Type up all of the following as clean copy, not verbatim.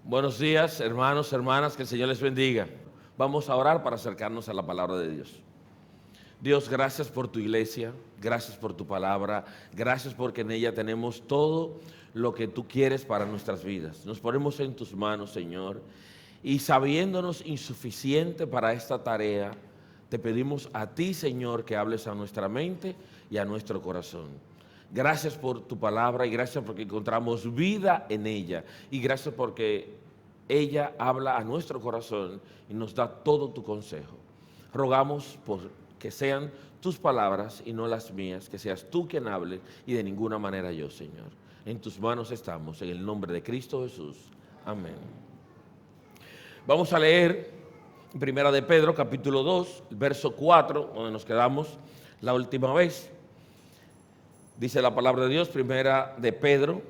Buenos días, hermanos, hermanas, que el Señor les bendiga. Vamos a orar para acercarnos a la palabra de Dios. Dios, gracias por tu iglesia, gracias por tu palabra, gracias porque en ella tenemos todo lo que tú quieres para nuestras vidas. Nos ponemos en tus manos, Señor, y sabiéndonos insuficiente para esta tarea, te pedimos a ti, Señor, que hables a nuestra mente y a nuestro corazón. Gracias por tu palabra y gracias porque encontramos vida en ella. Y gracias porque ella habla a nuestro corazón y nos da todo tu consejo. Rogamos por que sean tus palabras y no las mías, que seas tú quien hable y de ninguna manera yo, Señor. En tus manos estamos, en el nombre de Cristo Jesús. Amén. Vamos a leer en Primera de Pedro, capítulo 2, verso 4, donde nos quedamos la última vez. Dice la palabra de Dios, Primera de Pedro,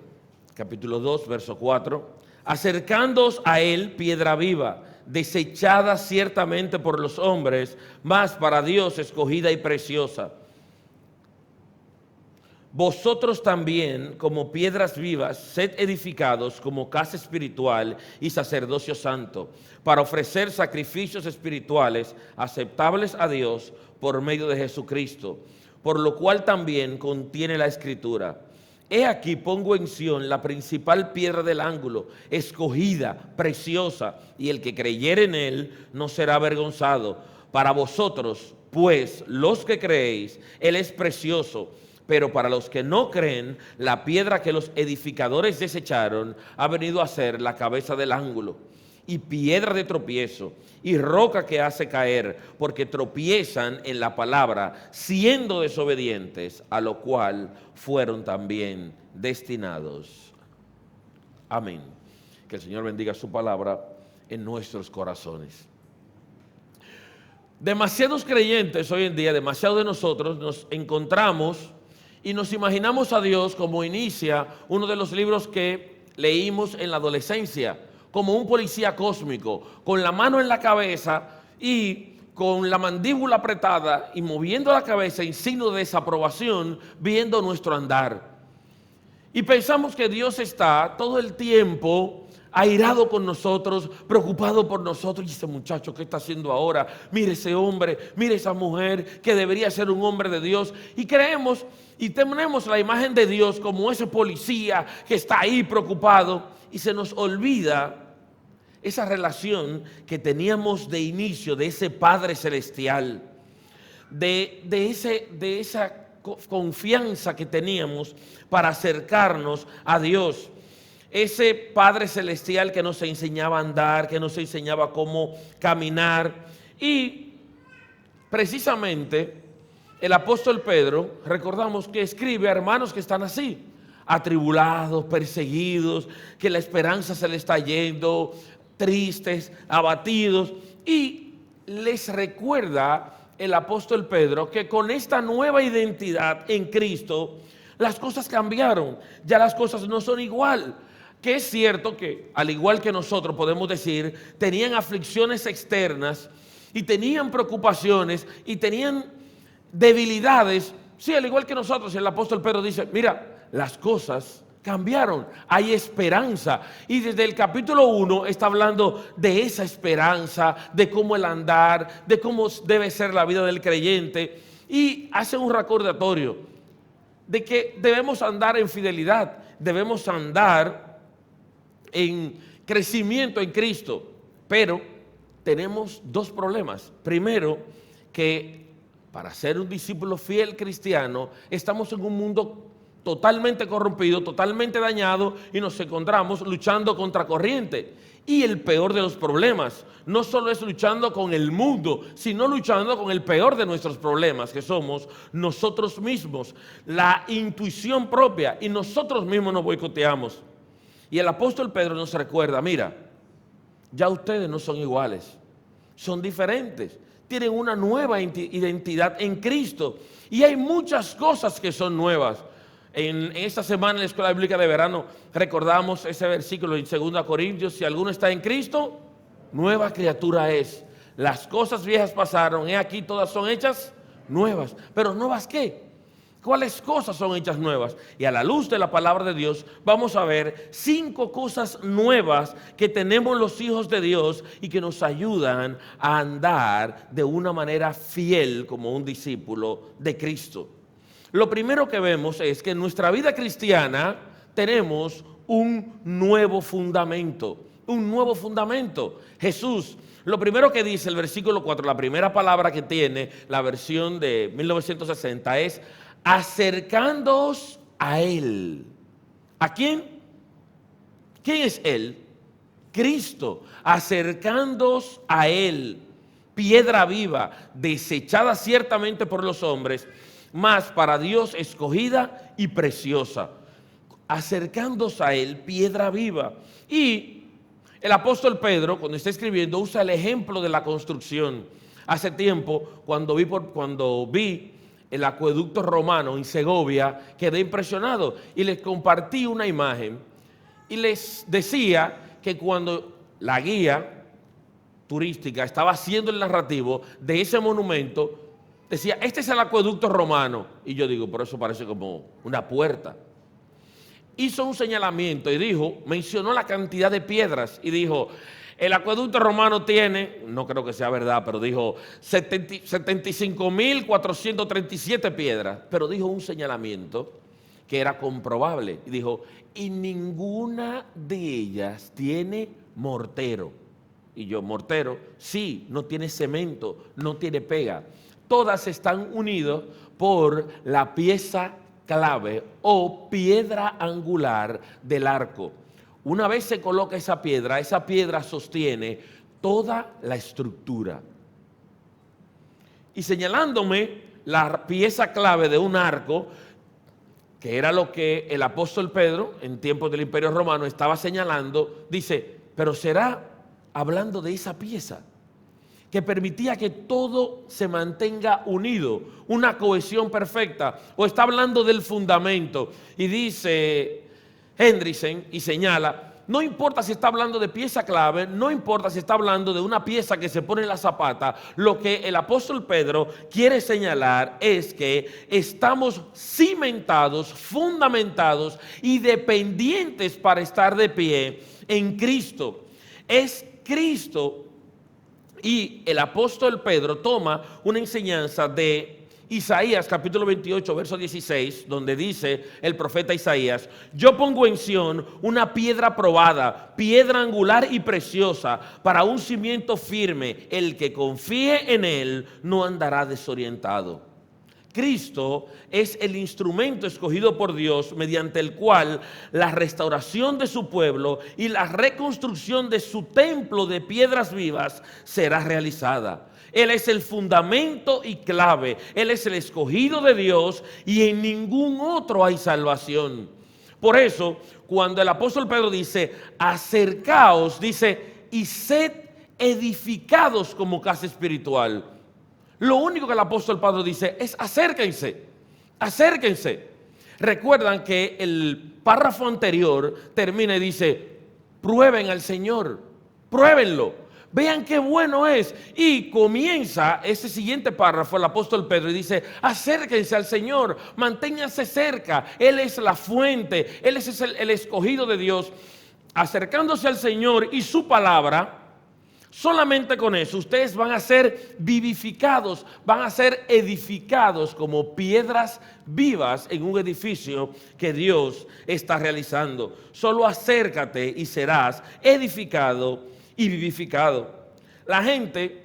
capítulo 2, verso 4. Acercándoos a él, piedra viva, desechada ciertamente por los hombres, mas para Dios escogida y preciosa. Vosotros también, como piedras vivas, sed edificados como casa espiritual y sacerdocio santo, para ofrecer sacrificios espirituales aceptables a Dios por medio de Jesucristo. Por lo cual también contiene la Escritura: he aquí pongo en Sión la principal piedra del ángulo, escogida, preciosa, y el que creyere en él no será avergonzado. Para vosotros, pues, los que creéis, él es precioso, pero para los que no creen, la piedra que los edificadores desecharon ha venido a ser la cabeza del ángulo, y piedra de tropiezo, y roca que hace caer, porque tropiezan en la palabra, siendo desobedientes, a lo cual fueron también destinados. Amén. Que el Señor bendiga su palabra en nuestros corazones. Demasiados creyentes hoy en día, demasiados de nosotros nos encontramos y nos imaginamos a Dios como inicia uno de los libros que leímos en la adolescencia, como un policía cósmico, con la mano en la cabeza y con la mandíbula apretada y moviendo la cabeza en signo de desaprobación, viendo nuestro andar. Y pensamos que Dios está todo el tiempo airado con nosotros, preocupado por nosotros. Y ese muchacho, ¿qué está haciendo ahora? Mire ese hombre, mire esa mujer que debería ser un hombre de Dios. Y creemos y tenemos la imagen de Dios como ese policía que está ahí preocupado, y se nos olvida esa relación que teníamos de inicio, de ese Padre Celestial, de esa confianza que teníamos para acercarnos a Dios. Ese Padre Celestial que nos enseñaba a andar, que nos enseñaba cómo caminar. Y precisamente el apóstol Pedro, recordamos que escribe a hermanos que están así, atribulados, perseguidos, que la esperanza se les está yendo, tristes, abatidos, y les recuerda el apóstol Pedro que con esta nueva identidad en Cristo las cosas cambiaron, ya las cosas no son igual. Que es cierto que, al igual que nosotros podemos decir, tenían aflicciones externas y tenían preocupaciones y tenían debilidades, sí, al igual que nosotros. Y el apóstol Pedro dice, mira, las cosas cambiaron, hay esperanza. Y desde el capítulo 1 está hablando de esa esperanza, de cómo el andar, de cómo debe ser la vida del creyente. Y hace un recordatorio de que debemos andar en fidelidad, debemos andar en crecimiento en Cristo. Pero tenemos dos problemas. Primero, que para ser un discípulo fiel cristiano, estamos en un mundo totalmente corrompido, totalmente dañado, y nos encontramos luchando contra corriente. Y el peor de los problemas no solo es luchando con el mundo, sino luchando con el peor de nuestros problemas, que somos nosotros mismos, la intuición propia, y nosotros mismos nos boicoteamos. Y el apóstol Pedro nos recuerda, mira, ya ustedes no son iguales, son diferentes, tienen una nueva identidad en Cristo, y hay muchas cosas que son nuevas. En esta semana en la Escuela Bíblica de Verano recordamos ese versículo en 2 Corintios: si alguno está en Cristo, nueva criatura es. Las cosas viejas pasaron, he aquí todas son hechas nuevas. ¿Pero nuevas qué? ¿Cuáles cosas son hechas nuevas? Y a la luz de la palabra de Dios vamos a ver 5 cosas nuevas que tenemos los hijos de Dios y que nos ayudan a andar de una manera fiel como un discípulo de Cristo. Lo primero que vemos es que en nuestra vida cristiana tenemos un nuevo fundamento. Un nuevo fundamento. Jesús, lo primero que dice el versículo 4, la primera palabra que tiene la versión de 1960 es: acercándoos a Él. ¿A quién? ¿Quién es Él? Cristo. Acercándoos a Él. Piedra viva, desechada ciertamente por los hombres, mas para Dios escogida y preciosa. Acercándoos a Él, piedra viva. Y el apóstol Pedro, cuando está escribiendo, usa el ejemplo de la construcción. Hace tiempo, cuando vi el acueducto romano en Segovia, quedé impresionado y les compartí una imagen y les decía que cuando la guía turística estaba haciendo el narrativo de ese monumento, decía: este es el acueducto romano. Y yo digo, por eso parece como una puerta. Hizo un señalamiento y dijo, mencionó la cantidad de piedras y dijo: el acueducto romano tiene, no creo que sea verdad, pero dijo 75.437 piedras, pero dijo un señalamiento que era comprobable y dijo: y ninguna de ellas tiene mortero. Y yo, mortero, sí, no tiene cemento, no tiene pega. Todas están unidas por la pieza clave o piedra angular del arco. Una vez se coloca esa piedra sostiene toda la estructura. Y señalándome la pieza clave de un arco, que era lo que el apóstol Pedro en tiempos del Imperio Romano estaba señalando, dice: pero será hablando de esa pieza que permitía que todo se mantenga unido, una cohesión perfecta, o está hablando del fundamento. Y dice Hendriksen y señala: no importa si está hablando de pieza clave, no importa si está hablando de una pieza que se pone en la zapata, lo que el apóstol Pedro quiere señalar es que estamos cimentados, fundamentados y dependientes para estar de pie en Cristo. Es Cristo. Y el apóstol Pedro toma una enseñanza de Isaías capítulo 28, verso 16, donde dice el profeta Isaías: yo pongo en Sión una piedra probada, piedra angular y preciosa, para un cimiento firme. El que confíe en él no andará desorientado. Cristo es el instrumento escogido por Dios mediante el cual la restauración de su pueblo y la reconstrucción de su templo de piedras vivas será realizada. Él es el fundamento y clave. Él es el escogido de Dios y en ningún otro hay salvación. Por eso, cuando el apóstol Pedro dice: acercaos, dice: y sed edificados como casa espiritual. Lo único que el apóstol Pedro dice es: acérquense, acérquense. Recuerdan que el párrafo anterior termina y dice: prueben al Señor, pruébenlo, vean qué bueno es. Y comienza ese siguiente párrafo el apóstol Pedro y dice: acérquense al Señor, manténganse cerca. Él es la fuente, Él es el escogido de Dios. Acercándose al Señor y su palabra, solamente con eso ustedes van a ser vivificados, van a ser edificados como piedras vivas en un edificio que Dios está realizando. Solo acércate y serás edificado y vivificado. La gente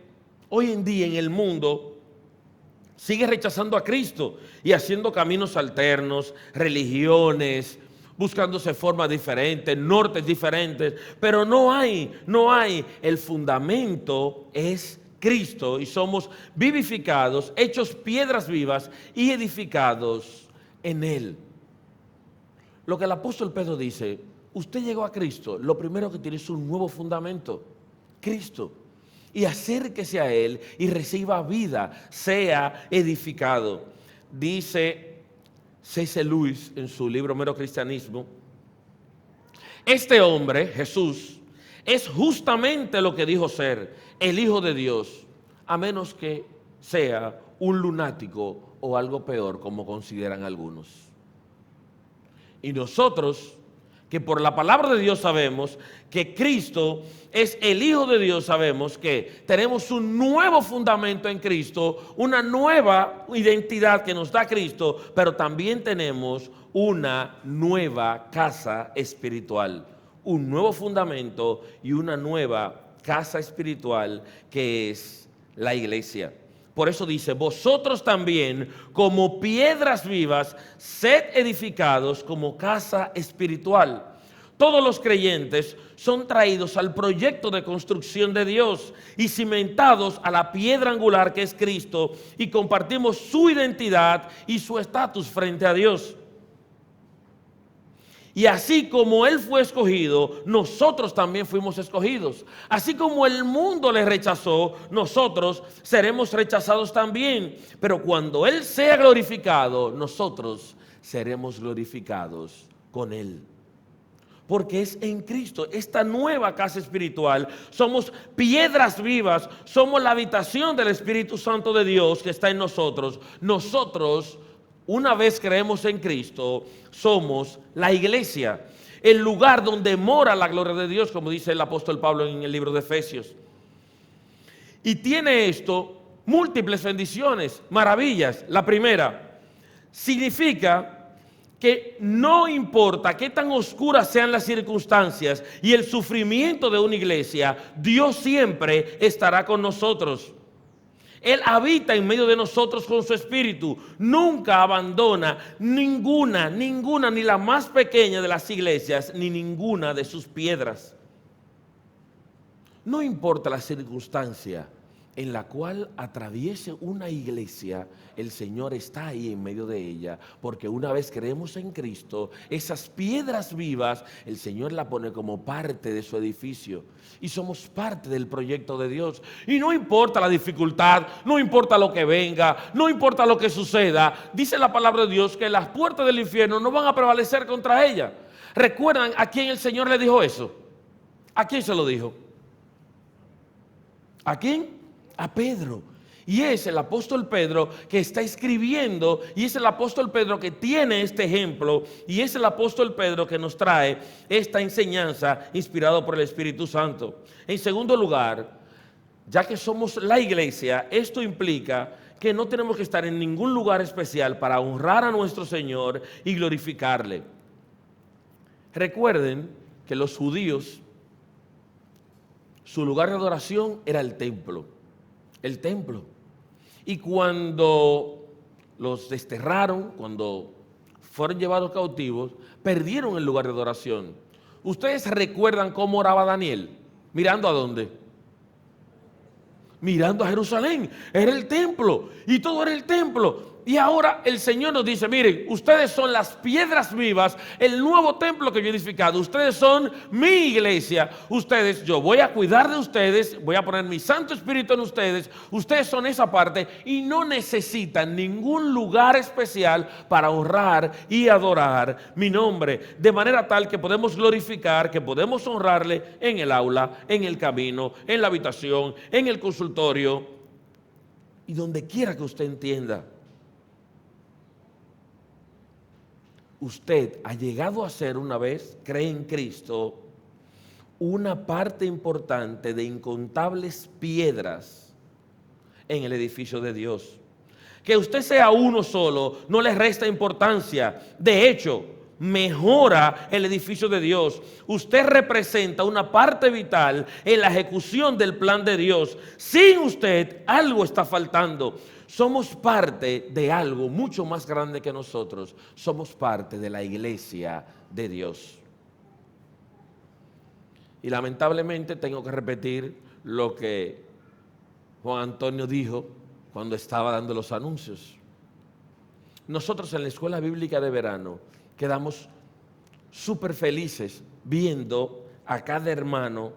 hoy en día en el mundo sigue rechazando a Cristo y haciendo caminos alternos, religiones, buscándose formas diferentes, nortes diferentes, pero no hay. El fundamento es Cristo y somos vivificados, hechos piedras vivas y edificados en Él. Lo que el apóstol Pedro dice: usted llegó a Cristo, lo primero que tiene es un nuevo fundamento, Cristo. Y acérquese a Él y reciba vida, sea edificado. Dice C.S. Lewis en su libro Mero Cristianismo: este hombre, Jesús, es justamente lo que dijo ser, el Hijo de Dios, a menos que sea un lunático o algo peor, como consideran algunos. Y nosotros, que por la palabra de Dios sabemos que Cristo es el Hijo de Dios, sabemos que tenemos un nuevo fundamento en Cristo, una nueva identidad que nos da Cristo, pero también tenemos una nueva casa espiritual, un nuevo fundamento y una nueva casa espiritual que es la iglesia. Por eso dice, vosotros también, como piedras vivas, sed edificados como casa espiritual. Todos los creyentes son traídos al proyecto de construcción de Dios y cimentados a la piedra angular que es Cristo, y compartimos su identidad y su estatus frente a Dios. Y así como Él fue escogido, nosotros también fuimos escogidos. Así como el mundo le rechazó, nosotros seremos rechazados también. Pero cuando Él sea glorificado, nosotros seremos glorificados con Él. Porque es en Cristo, esta nueva casa espiritual, somos piedras vivas, somos la habitación del Espíritu Santo de Dios que está en nosotros. Nosotros, una vez creemos en Cristo, somos la iglesia, el lugar donde mora la gloria de Dios, como dice el apóstol Pablo en el libro de Efesios. Y tiene esto múltiples bendiciones, maravillas. La primera, significa que no importa qué tan oscuras sean las circunstancias y el sufrimiento de una iglesia, Dios siempre estará con nosotros. Él habita en medio de nosotros con su espíritu. Nunca abandona ninguna, ni la más pequeña de las iglesias, ni ninguna de sus piedras. No importa la circunstancia en la cual atraviese una iglesia, el Señor está ahí en medio de ella, porque una vez creemos en Cristo, esas piedras vivas, el Señor la pone como parte de su edificio, y somos parte del proyecto de Dios. Y no importa la dificultad, no importa lo que venga, no importa lo que suceda, dice la palabra de Dios que las puertas del infierno no van a prevalecer contra ella. ¿Recuerdan a quién el Señor le dijo eso? ¿A quién se lo dijo? ¿A quién? A Pedro. Y es el apóstol Pedro que está escribiendo, y es el apóstol Pedro que tiene este ejemplo, y es el apóstol Pedro que nos trae esta enseñanza inspirado por el Espíritu Santo. En segundo lugar, ya que somos la iglesia, esto implica que no tenemos que estar en ningún lugar especial para honrar a nuestro Señor y glorificarle. Recuerden que los judíos, su lugar de adoración era el templo. El templo. Y cuando los desterraron, cuando fueron llevados cautivos, perdieron el lugar de adoración. ¿Ustedes recuerdan cómo oraba Daniel? ¿Mirando a dónde? Mirando a Jerusalén. Era el templo. Y todo era el templo. Y ahora el Señor nos dice, miren, ustedes son las piedras vivas, el nuevo templo que yo he edificado. Ustedes son mi iglesia. Ustedes, yo voy a cuidar de ustedes, voy a poner mi Santo Espíritu en ustedes. Ustedes son esa parte y no necesitan ningún lugar especial para honrar y adorar mi nombre. De manera tal que podemos glorificar, que podemos honrarle en el aula, en el camino, en la habitación, en el consultorio y donde quiera que usted entienda. Usted ha llegado a ser, una vez cree en Cristo, una parte importante de incontables piedras en el edificio de Dios. Que usted sea uno solo no le resta importancia. De hecho, mejora el edificio de Dios. Usted representa una parte vital en la ejecución del plan de Dios. Sin usted, algo está faltando. Somos parte de algo mucho más grande que nosotros. Somos parte de la iglesia de Dios. Y lamentablemente tengo que repetir lo que Juan Antonio dijo cuando estaba dando los anuncios. Nosotros en la escuela bíblica de verano quedamos súper felices viendo a cada hermano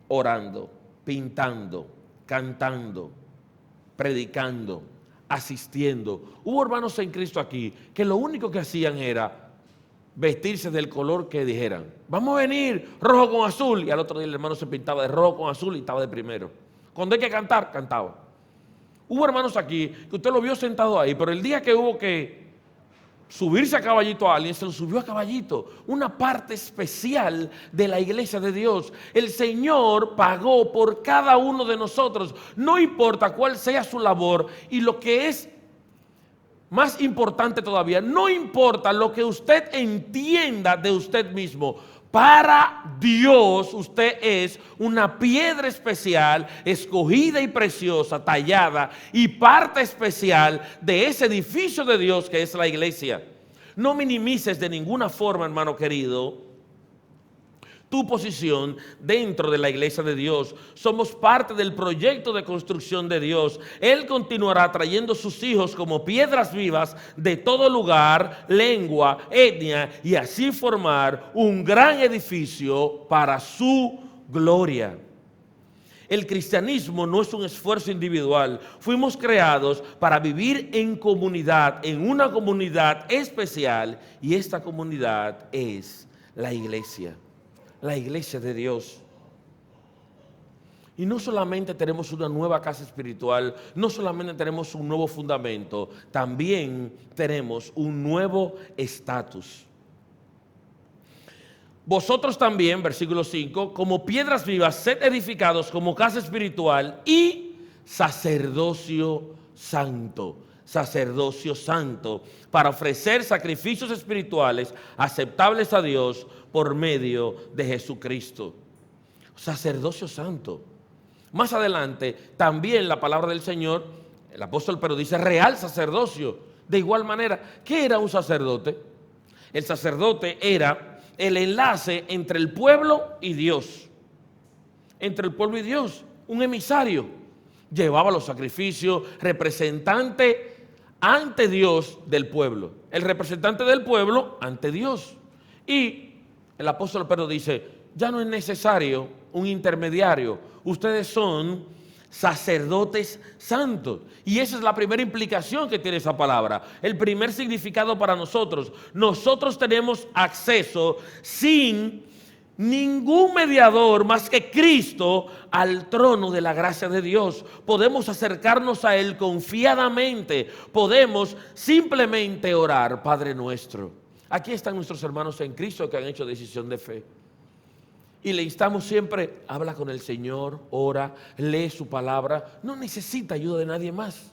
orando, pintando, cantando, predicando, asistiendo. Hubo hermanos en Cristo aquí que lo único que hacían era vestirse del color que dijeran. Vamos a venir rojo con azul. Y al otro día el hermano se pintaba de rojo con azul y estaba de primero. Cuando hay que cantar, cantaba. Hubo hermanos aquí que usted lo vio sentado ahí, pero el día que hubo que subirse a caballito a alguien, se lo subió a caballito. Una parte especial de la iglesia de Dios. El Señor pagó por cada uno de nosotros, no importa cuál sea su labor, y lo que es más importante todavía, no importa lo que usted entienda de usted mismo. Para Dios usted es una piedra especial, escogida y preciosa, tallada y parte especial de ese edificio de Dios que es la iglesia. No minimices de ninguna forma, hermano querido, tu posición dentro de la iglesia de Dios. Somos parte del proyecto de construcción de Dios. Él continuará trayendo sus hijos como piedras vivas de todo lugar, lengua, etnia, y así formar un gran edificio para su gloria. El cristianismo no es un esfuerzo individual. Fuimos creados para vivir en comunidad, en una comunidad especial, y esta comunidad es la iglesia de Dios. Y no solamente tenemos una nueva casa espiritual, no solamente tenemos un nuevo fundamento, también tenemos un nuevo estatus. Vosotros también, versículo 5, como piedras vivas, sed edificados como casa espiritual y sacerdocio santo. Sacerdocio santo, para ofrecer sacrificios espirituales aceptables a Dios por medio de Jesucristo. Sacerdocio santo. Más adelante, también la palabra del Señor, el apóstol Pedro dice real sacerdocio. De igual manera, ¿qué era un sacerdote? El sacerdote era el enlace entre el pueblo y Dios. Entre el pueblo y Dios, un emisario. Llevaba los sacrificios, representante ante Dios del pueblo. El representante del pueblo ante Dios. Y el apóstol Pedro dice, ya no es necesario un intermediario. Ustedes son sacerdotes santos. Y esa es la primera implicación que tiene esa palabra. El primer significado para nosotros. Nosotros tenemos acceso sin ningún mediador más que Cristo al trono de la gracia de Dios. Podemos acercarnos a Él confiadamente. Podemos simplemente orar, Padre nuestro. Aquí están nuestros hermanos en Cristo que han hecho decisión de fe. Y le instamos siempre, habla con el Señor, ora, lee su palabra. No necesita ayuda de nadie más.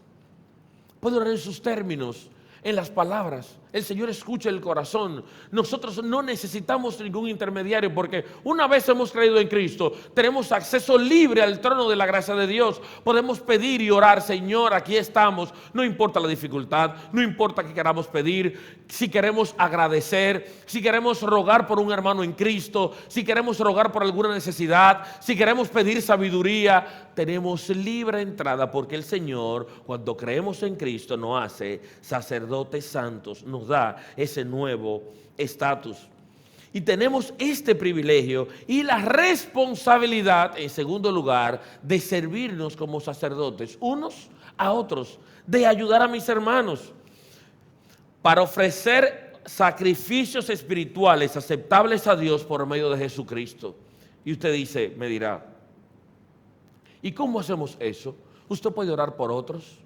Puede orar en sus términos, en las palabras. El Señor escucha el corazón. Nosotros no necesitamos ningún intermediario porque una vez hemos creído en Cristo, tenemos acceso libre al trono de la gracia de Dios. Podemos pedir y orar, Señor, aquí estamos. No importa la dificultad, no importa que queramos pedir, si queremos agradecer, si queremos rogar por un hermano en Cristo, si queremos rogar por alguna necesidad, si queremos pedir sabiduría, tenemos libre entrada porque el Señor, cuando creemos en Cristo, nos hace sacerdotes santos, nos da ese nuevo estatus. Y tenemos este privilegio y la responsabilidad, en segundo lugar, de servirnos como sacerdotes unos a otros, de ayudar a mis hermanos para ofrecer sacrificios espirituales aceptables a Dios por medio de Jesucristo. Y usted dice, me dirá, ¿y cómo hacemos eso? Usted puede orar por otros.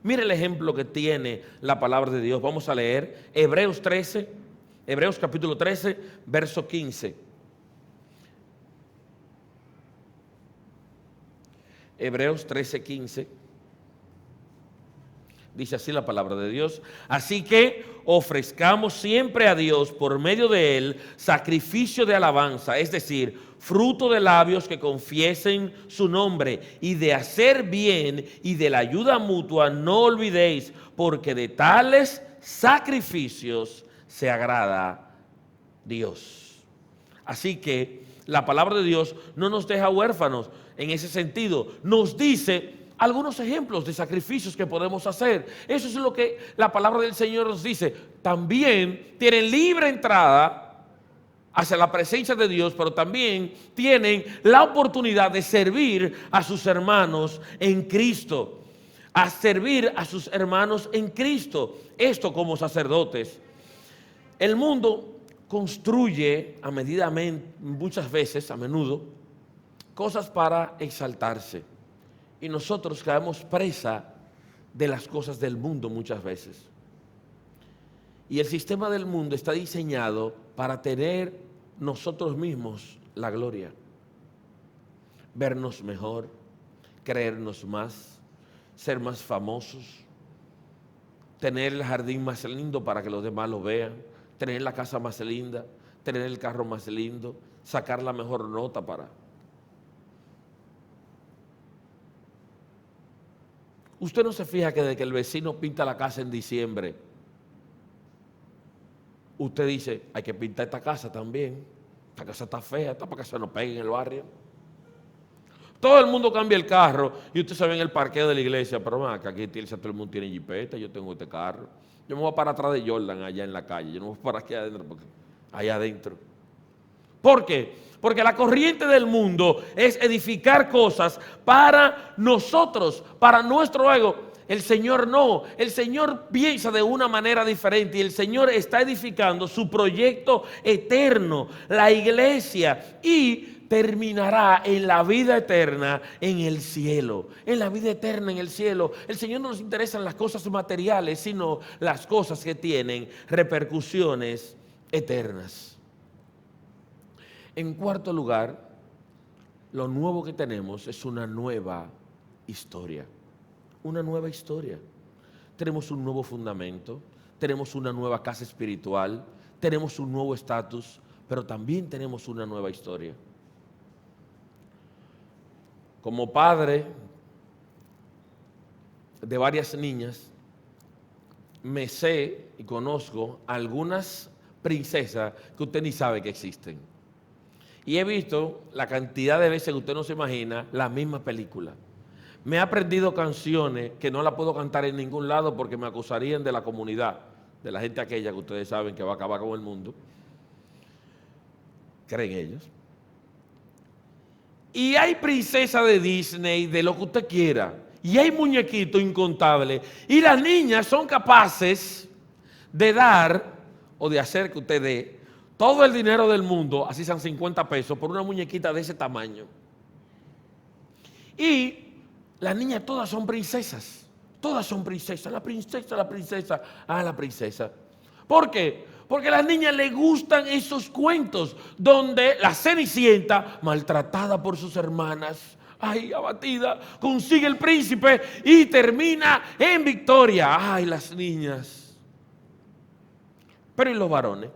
Mire el ejemplo que tiene la palabra de Dios. Vamos a leer Hebreos capítulo 13, verso 15. Hebreos 13, 15. Dice así la palabra de Dios. Así que ofrezcamos siempre a Dios por medio de Él sacrificio de alabanza, es decir, fruto de labios que confiesen su nombre, y de hacer bien y de la ayuda mutua no olvidéis, porque de tales sacrificios se agrada Dios. Así que la palabra de Dios no nos deja huérfanos en ese sentido. Nos dice algunos ejemplos de sacrificios que podemos hacer. Eso es lo que la palabra del Señor nos dice. También tienen libre entrada hacia la presencia de Dios, pero también tienen la oportunidad de servir a sus hermanos en Cristo. A servir a sus hermanos en Cristo. Esto como sacerdotes. El mundo construye muchas veces, a menudo, cosas para exaltarse. Y nosotros caemos presa de las cosas del mundo muchas veces. Y el sistema del mundo está diseñado para tener nosotros mismos la gloria, vernos mejor, creernos más, ser más famosos, tener el jardín más lindo para que los demás lo vean, tener la casa más linda, tener el carro más lindo, sacar la mejor nota para... Usted no se fija que desde que el vecino pinta la casa en diciembre, usted dice, hay que pintar esta casa también, esta casa está fea, esta para que se nos pegue en el barrio. Todo el mundo cambia el carro y usted se ve en el parqueo de la iglesia, pero acá aquí todo el mundo tiene jipeta, yo tengo este carro. Yo me voy para atrás de Jordan allá en la calle, yo no voy para aquí adentro, porque allá adentro. ¿Por qué? Porque la corriente del mundo es edificar cosas para nosotros, para nuestro ego. El Señor no, el Señor piensa de una manera diferente y el Señor está edificando su proyecto eterno, la iglesia, y terminará en la vida eterna en el cielo, en la vida eterna en el cielo. El Señor no nos interesa en las cosas materiales, sino las cosas que tienen repercusiones eternas. En cuarto lugar, lo nuevo que tenemos es una nueva historia. Una nueva historia. Tenemos un nuevo fundamento, tenemos una nueva casa espiritual, tenemos un nuevo estatus, pero también tenemos una nueva historia. Como padre de varias niñas, me sé y conozco algunas princesas que usted ni sabe que existen. Y he visto la cantidad de veces que usted no se imagina la misma película. Me he aprendido canciones que no las puedo cantar en ningún lado porque me acusarían de la comunidad, de la gente aquella que ustedes saben que va a acabar con el mundo. Creen ellos. Y hay princesas de Disney, de lo que usted quiera. Y hay muñequitos incontables. Y las niñas son capaces de dar o de hacer que usted dé todo el dinero del mundo, así sean 50 pesos, por una muñequita de ese tamaño. Y las niñas todas son princesas. Todas son princesas. La princesa, la princesa. Ah, la princesa. ¿Por qué? Porque a las niñas les gustan esos cuentos donde la Cenicienta, maltratada por sus hermanas, ay, abatida, consigue el príncipe y termina en victoria. Ay, las niñas. Pero ¿y los varones?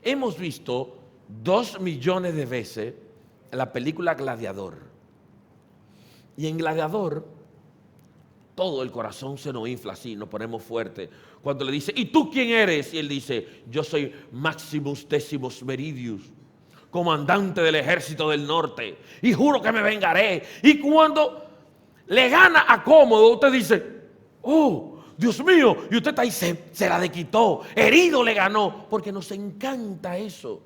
Hemos visto 2 millones de veces la película Gladiador. Y en Gladiador, todo el corazón se nos infla así, nos ponemos fuertes. Cuando le dice, ¿y tú quién eres? Y él dice, yo soy Maximus Decimus Meridius, comandante del ejército del norte, y juro que me vengaré. Y cuando le gana a Cómodo, usted dice, oh, Dios mío, y usted está ahí, se la quitó, herido le ganó, porque nos encanta eso.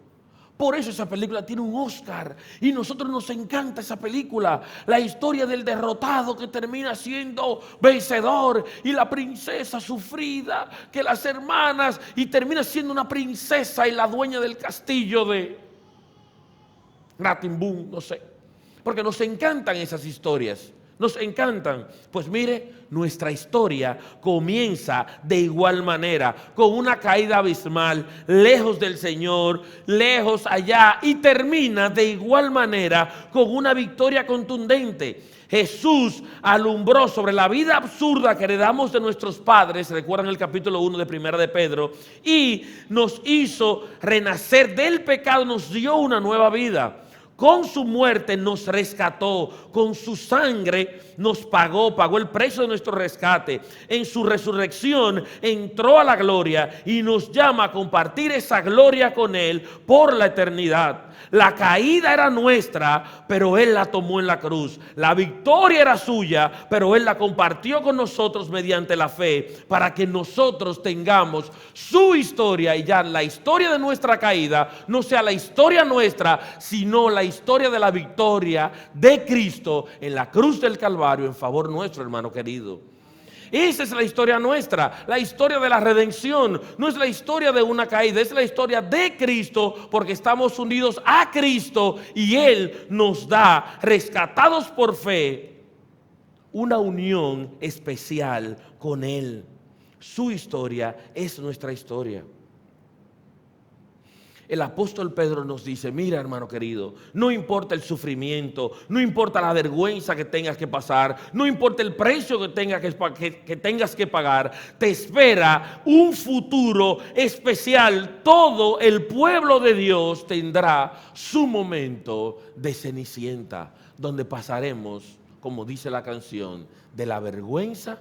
Por eso esa película tiene un Oscar y nosotros nos encanta esa película. La historia del derrotado que termina siendo vencedor y la princesa sufrida, que las hermanas, y termina siendo una princesa y la dueña del castillo de Ratimbun, no sé. Porque nos encantan esas historias. Nos encantan. Pues mire, nuestra historia comienza de igual manera, con una caída abismal, lejos del Señor, lejos allá, y termina de igual manera con una victoria contundente. Jesús alumbró sobre la vida absurda que heredamos de nuestros padres, recuerdan el capítulo 1 de Primera de Pedro, y nos hizo renacer del pecado, nos dio una nueva vida. Con su muerte nos rescató, con su sangre nos pagó el precio de nuestro rescate. En su resurrección entró a la gloria y nos llama a compartir esa gloria con Él por la eternidad. La caída era nuestra, pero Él la tomó en la cruz. La victoria era suya, pero Él la compartió con nosotros mediante la fe, para que nosotros tengamos su historia y ya la historia de nuestra caída no sea la historia nuestra, sino la historia de la victoria de Cristo en la cruz del Calvario en favor nuestro, hermano querido. Esa es la historia nuestra, la historia de la redención. No es la historia de una caída, es la historia de Cristo, porque estamos unidos a Cristo y Él nos da, rescatados por fe, una unión especial con Él. Su historia es nuestra historia. El apóstol Pedro nos dice, mira hermano querido, no importa el sufrimiento, no importa la vergüenza que tengas que pasar, no importa el precio que tengas que pagar, te espera un futuro especial. Todo el pueblo de Dios tendrá su momento de Cenicienta, donde pasaremos, como dice la canción, de la vergüenza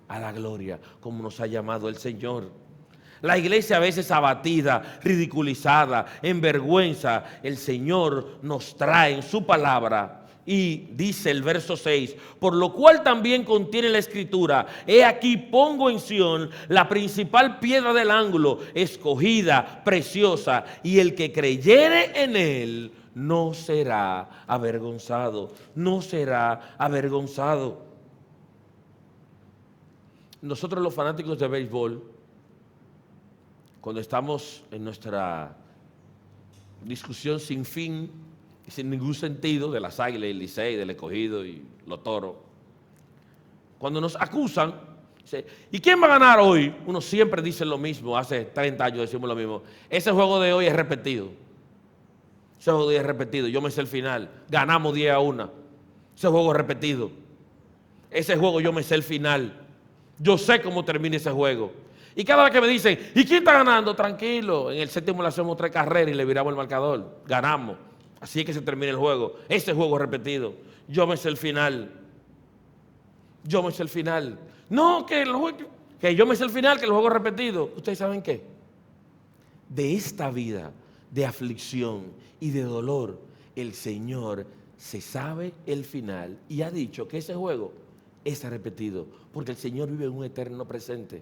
a la gloria, como nos ha llamado el Señor. La iglesia a veces abatida, ridiculizada, en vergüenza, el Señor nos trae en su palabra y dice el verso 6, por lo cual también contiene la escritura, he aquí pongo en Sión la principal piedra del ángulo, escogida, preciosa, y el que creyere en él no será avergonzado, no será avergonzado. Nosotros los fanáticos de béisbol, cuando estamos en nuestra discusión sin fin y sin ningún sentido de las Águilas, el Licey, del Escogido y los Toros, cuando nos acusan, ¿y quién va a ganar hoy? Uno siempre dice lo mismo, hace 30 años decimos lo mismo. Ese juego de hoy es repetido. Ese juego de hoy es repetido. Yo me sé el final. Ganamos 10-1. Ese juego es repetido. Ese juego yo me sé el final. Yo sé cómo termina ese juego. Y cada vez que me dicen, ¿y quién está ganando? Tranquilo, en el séptimo le hacemos 3 carreras y le viramos el marcador. Ganamos. Así es que se termina el juego. Ese juego es repetido. Yo me sé el final. Yo me sé el final. No, que yo me sé el final, que el juego es repetido. ¿Ustedes saben qué? De esta vida de aflicción y de dolor, el Señor se sabe el final y ha dicho que ese juego es repetido, porque el Señor vive en un eterno presente.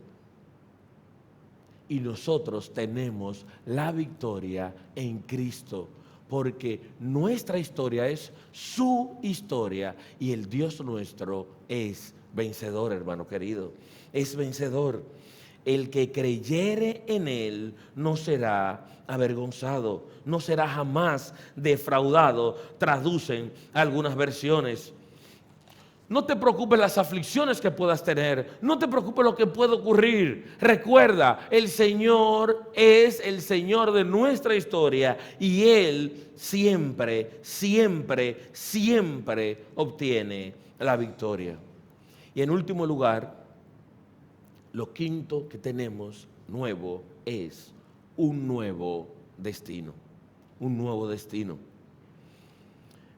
Y nosotros tenemos la victoria en Cristo, porque nuestra historia es su historia y el Dios nuestro es vencedor, hermano querido, es vencedor. El que creyere en Él no será avergonzado, no será jamás defraudado, traducen algunas versiones. No te preocupes las aflicciones que puedas tener. No te preocupes lo que puede ocurrir. Recuerda, el Señor es el Señor de nuestra historia y Él siempre, siempre, siempre obtiene la victoria. Y en último lugar, lo quinto que tenemos nuevo es un nuevo destino. Un nuevo destino.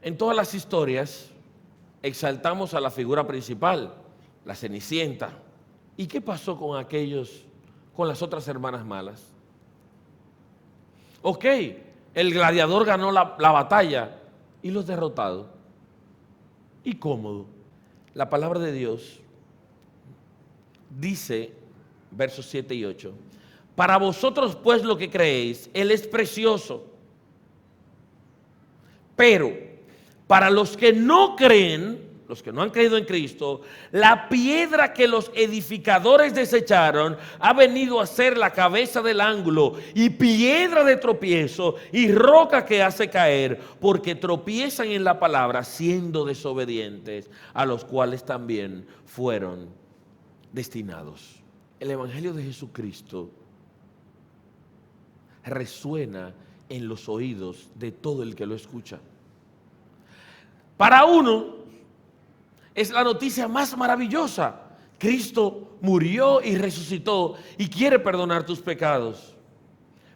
En todas las historias exaltamos a la figura principal, la Cenicienta. ¿Y qué pasó con con las otras hermanas malas? Ok, el gladiador ganó la batalla y los derrotados. ¿Y cómodo? La palabra de Dios dice, versos 7 y 8, para vosotros pues lo que creéis, Él es precioso, pero para los que no creen, los que no han creído en Cristo, la piedra que los edificadores desecharon ha venido a ser la cabeza del ángulo y piedra de tropiezo y roca que hace caer, porque tropiezan en la palabra siendo desobedientes, a los cuales también fueron destinados. El Evangelio de Jesucristo resuena en los oídos de todo el que lo escucha. Para uno es la noticia más maravillosa. Cristo murió y resucitó y quiere perdonar tus pecados.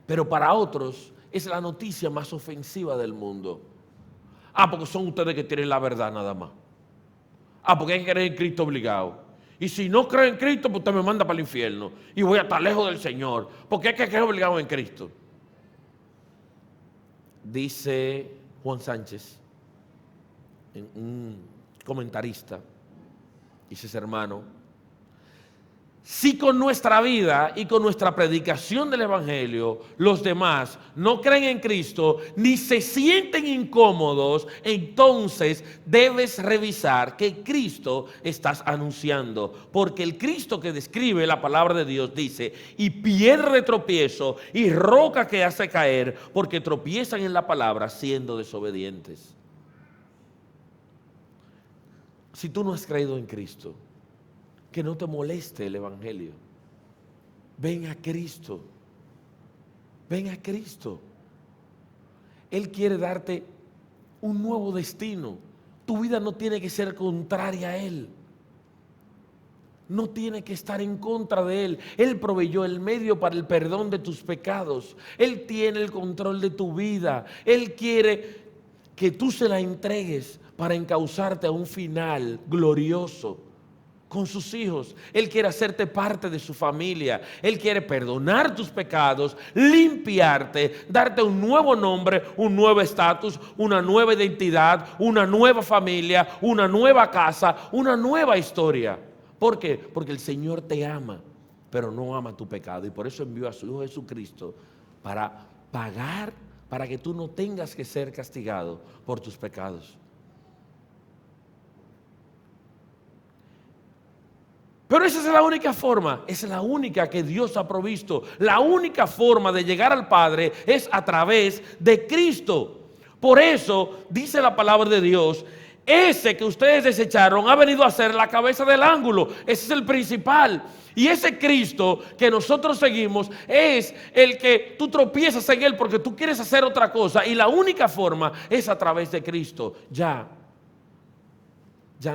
Pero para otros es la noticia más ofensiva del mundo. Porque son ustedes que tienen la verdad nada más. Porque hay que creer en Cristo obligado. Y si no creo en Cristo, pues usted me manda para el infierno y voy a estar lejos del Señor. Porque hay que creer obligado en Cristo. Dice Juan Sánchez, un comentarista, dice ese hermano, si con nuestra vida y con nuestra predicación del Evangelio los demás no creen en Cristo ni se sienten incómodos, entonces debes revisar qué Cristo estás anunciando, porque el Cristo que describe la palabra de Dios dice, y piedra de tropiezo y roca que hace caer, porque tropiezan en la palabra siendo desobedientes. Si tú no has creído en Cristo, que no te moleste el Evangelio. Ven a Cristo. Ven a Cristo. Él quiere darte un nuevo destino. Tu vida no tiene que ser contraria a Él. No tiene que estar en contra de Él. Él proveyó el medio para el perdón de tus pecados. Él tiene el control de tu vida. Él quiere que tú se la entregues para encauzarte a un final glorioso con sus hijos. Él quiere hacerte parte de su familia. Él quiere perdonar tus pecados, limpiarte, darte un nuevo nombre, un nuevo estatus, una nueva identidad, una nueva familia, una nueva casa, una nueva historia. ¿Por qué? Porque el Señor te ama, pero no ama tu pecado. Y por eso envió a su Hijo Jesucristo para pagar, para que tú no tengas que ser castigado por tus pecados. Pero esa es la única forma, es la única que Dios ha provisto. La única forma de llegar al Padre es a través de Cristo. Por eso dice la palabra de Dios, ese que ustedes desecharon ha venido a ser la cabeza del ángulo. Ese es el principal. Y ese Cristo que nosotros seguimos es el que tú tropiezas en Él porque tú quieres hacer otra cosa. Y la única forma es a través de Cristo. Ya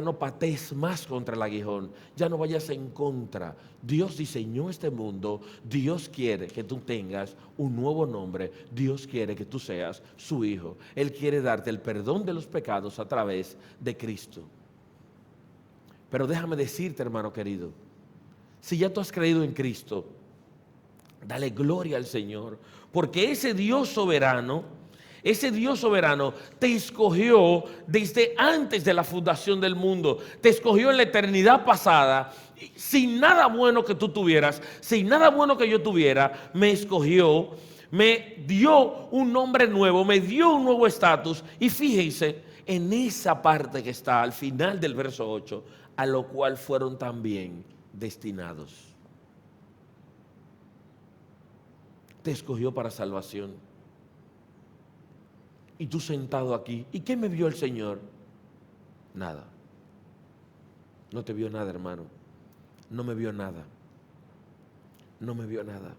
no patees más contra el aguijón, ya no vayas en contra. Dios diseñó este mundo, Dios quiere que tú tengas un nuevo nombre, Dios quiere que tú seas su hijo. Él quiere darte el perdón de los pecados a través de Cristo. Pero déjame decirte, hermano querido, si ya tú has creído en Cristo, dale gloria al Señor, porque ese Dios soberano te escogió desde antes de la fundación del mundo. Te escogió en la eternidad pasada, sin nada bueno que tú tuvieras, sin nada bueno que yo tuviera. Me escogió, me dio un nombre nuevo, me dio un nuevo estatus. Y fíjense en esa parte que está al final del verso 8, a lo cual fueron también destinados. Te escogió para salvación. Y tú sentado aquí, ¿y qué me vio el Señor? Nada. No te vio nada, hermano. No me vio nada. No me vio nada.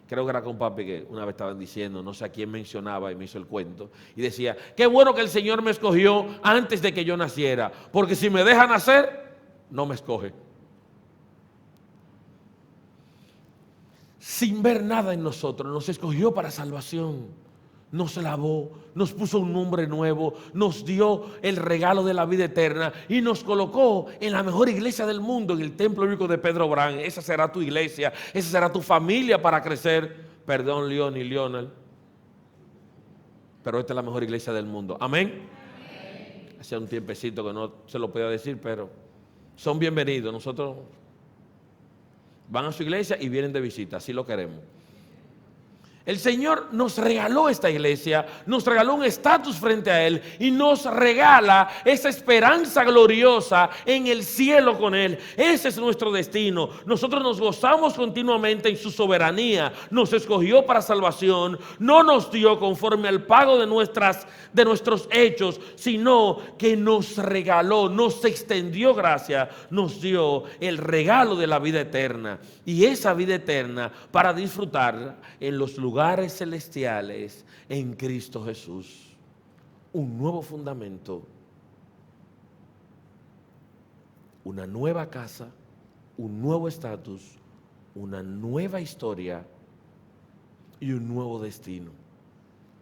Creo que era con papi que una vez estaban diciendo, no sé a quién mencionaba y me hizo el cuento, y decía, qué bueno que el Señor me escogió antes de que yo naciera, porque si me deja nacer, no me escoge. Sin ver nada en nosotros, nos escogió para salvación, nos lavó, nos puso un nombre nuevo, nos dio el regalo de la vida eterna y nos colocó en la mejor iglesia del mundo, en el templo bíblico de Pedro Brán. Esa será tu iglesia, esa será tu familia para crecer. Perdón, León y Leonel, pero esta es la mejor iglesia del mundo. Amén. Hacía un tiempecito que no se lo podía decir, pero son bienvenidos. Nosotros van a su iglesia y vienen de visita, así lo queremos. El Señor nos regaló esta iglesia, nos regaló un estatus frente a Él y nos regala esa esperanza gloriosa en el cielo con Él. Ese es nuestro destino. Nosotros nos gozamos continuamente en su soberanía. Nos escogió para salvación, no nos dio conforme al pago de nuestros hechos, sino que nos regaló, nos extendió gracia, nos dio el regalo de la vida eterna. Y esa vida eterna para disfrutar en los lugares celestiales en Cristo Jesús. Un nuevo fundamento, una nueva casa, un nuevo estatus, una nueva historia y un nuevo destino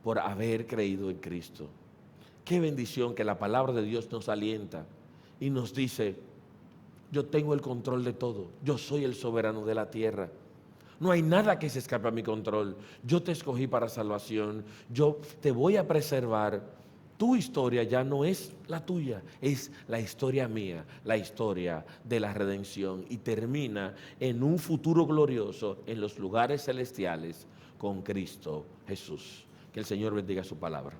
por haber creído en Cristo. Qué bendición que la palabra de Dios nos alienta y nos dice, yo tengo el control de todo, yo soy el soberano de la tierra. No hay nada que se escape a mi control. Yo te escogí para salvación. Yo te voy a preservar. Tu historia ya no es la tuya, es la historia mía, la historia de la redención. Y termina en un futuro glorioso en los lugares celestiales con Cristo Jesús. Que el Señor bendiga su palabra.